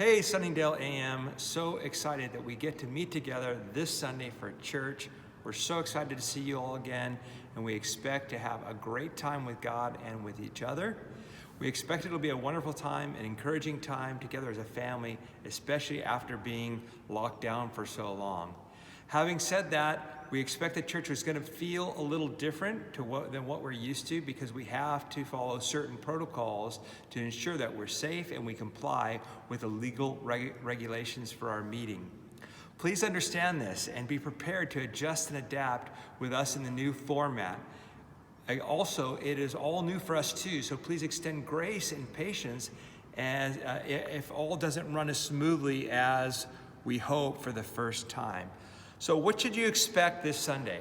Hey, Sunningdale AM, so excited that we get to meet together this Sunday for church. We're so excited to see you all again, and we expect to have a great time with God and with each other. We expect it'll be a wonderful time, an encouraging time together as a family, especially after being locked down for so long. Having said that, we expect the church is going to feel a little different than what we're used to because we have to follow certain protocols to ensure that we're safe and we comply with the legal regulations for our meeting. Please understand this and be prepared to adjust and adapt with us in the new format. Also, it is all new for us too, so please extend grace and patience as if all doesn't run as smoothly as we hope for the first time. So what should you expect this Sunday?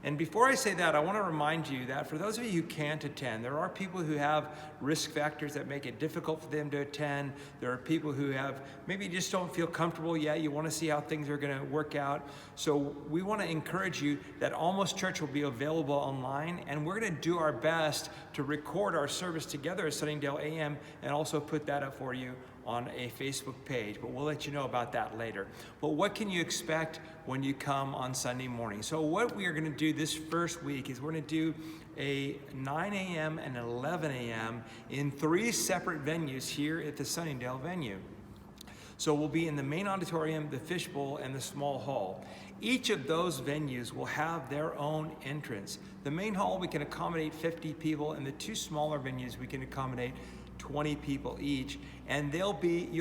And before I say that, I want to remind you that for those of you who can't attend, there are people who have risk factors that make it difficult for them to attend. There are people who have maybe just don't feel comfortable yet. You want to see how things are going to work out. So we want to encourage you that Almost Church will be available online, and we're going to do our best to record our service together at Sunningdale AM and also put that up for you on a Facebook page, but we'll let you know about that later. But what can you expect when you come on Sunday morning? So what we are gonna do this first week is we're gonna do a 9 a.m. and 11 a.m. in 3 separate venues here at the Sunningdale venue. So we'll be in the main auditorium, the fishbowl, and the small hall. Each of those venues will have their own entrance. The main hall, we can accommodate 50 people, and the 2 smaller venues, we can accommodate 20 people each, and you'll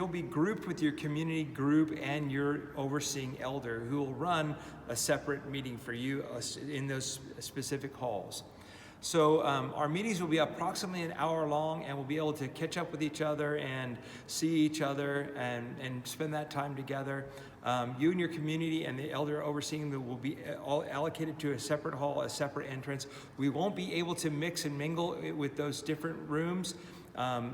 be grouped with your community group and your overseeing elder who will run a separate meeting for you in those specific halls. So our meetings will be approximately an hour long, and we'll be able to catch up with each other and see each other and spend that time together. You and your community and the elder overseeing them will be all allocated to a separate hall, a separate entrance. We won't be able to mix and mingle with those different rooms.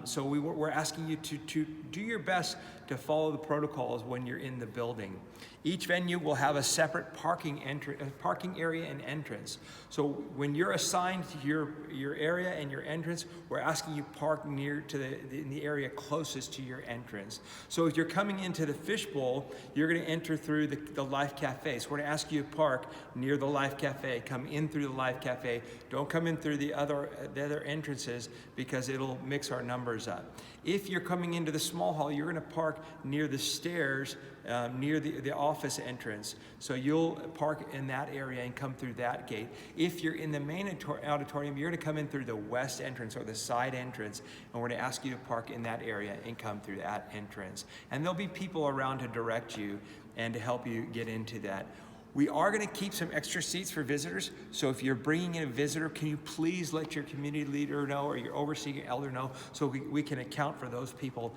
So we're asking you to do your best to follow the protocols when you're in the building. Each venue will have a separate parking area and entrance. So when you're assigned to your area and your entrance, we're asking you park near to in the area closest to your entrance. So if you're coming into the fishbowl, you're going to enter through the Life Cafe. So we're going to ask you to park near the Life Cafe. Come in through the Life Cafe. Don't come in through the other entrances because it'll mix our numbers up. If you're coming into the small hall, you're going to park near the stairs, near the office entrance. So you'll park in that area and come through that gate. If you're in the main auditorium, you're going to come in through the west entrance or the side entrance, and we're going to ask you to park in that area and come through that entrance. And there'll be people around to direct you and to help you get into that. We are going to keep some extra seats for visitors, so if you're bringing in a visitor, can you please let your community leader know or your overseeing elder know so we can account for those people,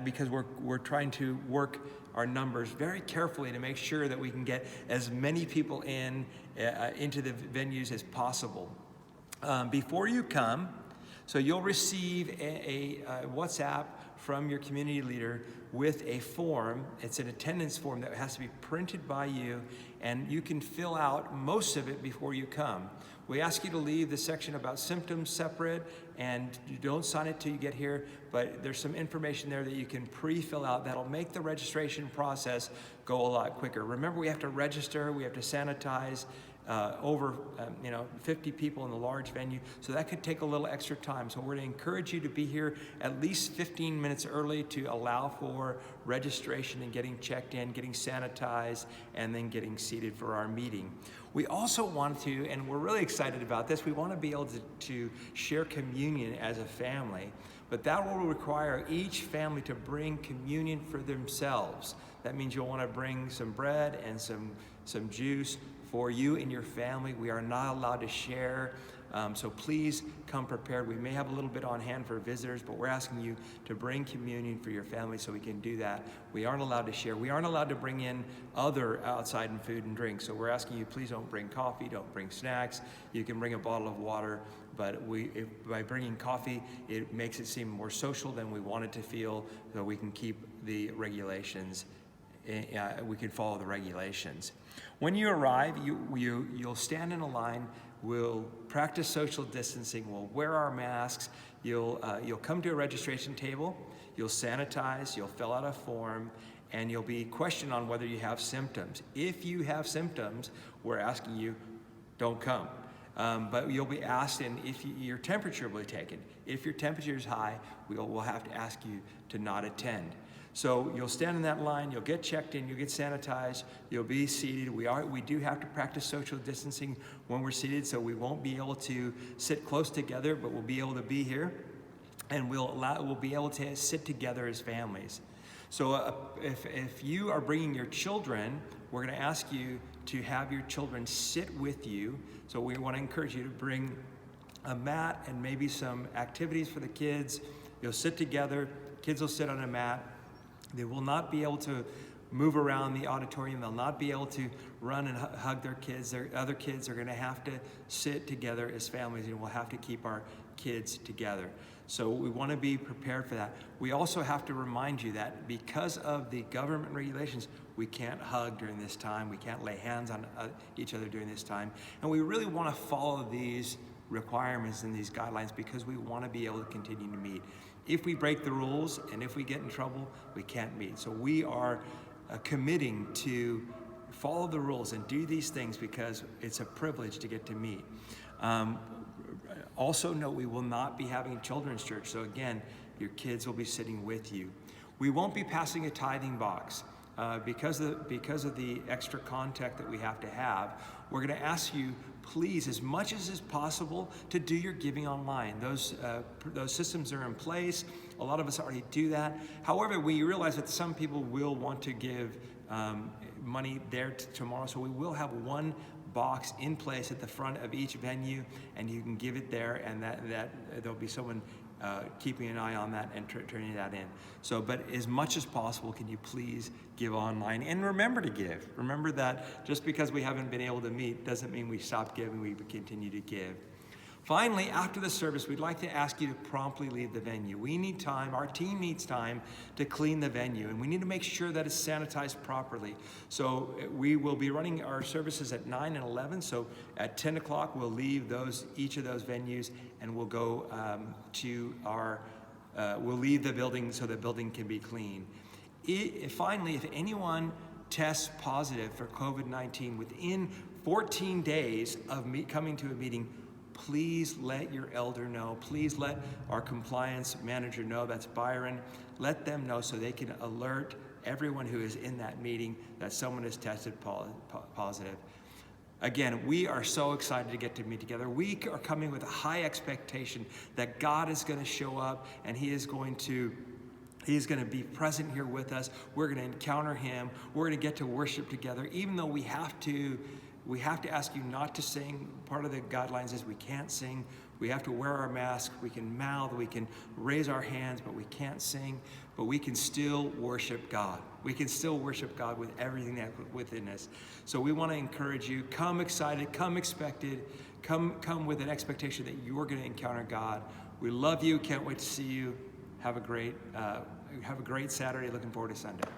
because we're trying to work our numbers very carefully to make sure that we can get as many people into the venues as possible. Before you come, so you'll receive a WhatsApp from your community leader with a form. It's an attendance form that has to be printed by you, and you can fill out most of it before you come. We ask you to leave the section about symptoms separate, and you don't sign it till you get here, but there's some information there that you can pre-fill out that'll make the registration process go a lot quicker. Remember, we have to register, we have to sanitize, over 50 people in the large venue, so that could take a little extra time. So we're going to encourage you to be here at least 15 minutes early to allow for registration and getting checked in, getting sanitized, and then getting seated for our meeting. We also want to, and we're really excited about this, we want to be able to share communion as a family, but that will require each family to bring communion for themselves. That means you'll want to bring some bread and some juice for you and your family. We are not allowed to share, so please come prepared. We may have a little bit on hand for visitors, but we're asking you to bring communion for your family so we can do that. We aren't allowed to share. We aren't allowed to bring in other outside food and drink, so we're asking you, please don't bring coffee, don't bring snacks. You can bring a bottle of water, but by bringing coffee, it makes it seem more social than we want it to feel, so we can keep the regulations. We can follow the regulations. When you arrive, you'll stand in a line. We'll practice social distancing. We'll wear our masks. You'll come to a registration table. You'll sanitize, you'll fill out a form, and you'll be questioned on whether you have symptoms. If you have symptoms, we're asking you, don't come. But you'll be asked, and if your temperature will be taken. If your temperature is high, we'll have to ask you to not attend. So you'll stand in that line, you'll get checked in, you'll get sanitized, you'll be seated. We do have to practice social distancing when we're seated, so we won't be able to sit close together, but we'll be able to be here, and we'll be able to sit together as families. So if you are bringing your children, we're going to ask you to have your children sit with you. So we want to encourage you to bring a mat and maybe some activities for the kids. You'll sit together, kids will sit on a mat. They will not be able to move around the auditorium. They'll not be able to run and hug their kids. Their other kids are going to have to sit together as families, and we'll have to keep our kids together. So we want to be prepared for that. We also have to remind you that because of the government regulations, we can't hug during this time. We can't lay hands on each other during this time. And we really want to follow these requirements and these guidelines because we want to be able to continue to meet. If we break the rules and if we get in trouble, we can't meet. So we are committing to follow the rules and do these things because it's a privilege to get to meet. Also note, we will not be having children's church. So again, your kids will be sitting with you. We won't be passing a tithing box. Because of the extra contact that we have to have, we're going to ask you, please, as much as is possible, to do your giving online. Those systems are in place. A lot of us already do that. However, we realize that some people will want to give money there tomorrow, so we will have one box in place at the front of each venue, and you can give it there, and that there'll be someone keeping an eye on that and turning that in. So, but as much as possible, can you please give online? And remember to give. Remember that just because we haven't been able to meet doesn't mean we stop giving, we continue to give. Finally, after the service, we'd like to ask you to promptly leave the venue. We need time, our team needs time to clean the venue, and we need to make sure that it's sanitized properly. So we will be running our services at 9 and 11, so at 10 o'clock we'll leave each of those venues, and we'll go we'll leave the building so the building can be clean. Finally, if anyone tests positive for COVID-19 within 14 days of coming to a meeting, please let your elder know. Please let our compliance manager know, that's Byron. Let them know so they can alert everyone who is in that meeting that someone has tested positive. Again, we are so excited to get to meet together. We are coming with a high expectation that God is going to show up and He's going to be present here with us. We're going to encounter Him. We're going to get to worship together, even though we have to ask you not to sing. Part of the guidelines is we can't sing. We have to wear our mask. We can mouth, we can raise our hands, but we can't sing. But we can still worship God. We can still worship God with everything that's within us. So we want to encourage you, come excited, come expected, come with an expectation that you're going to encounter God. We love you, can't wait to see you. Have a great Saturday, looking forward to Sunday.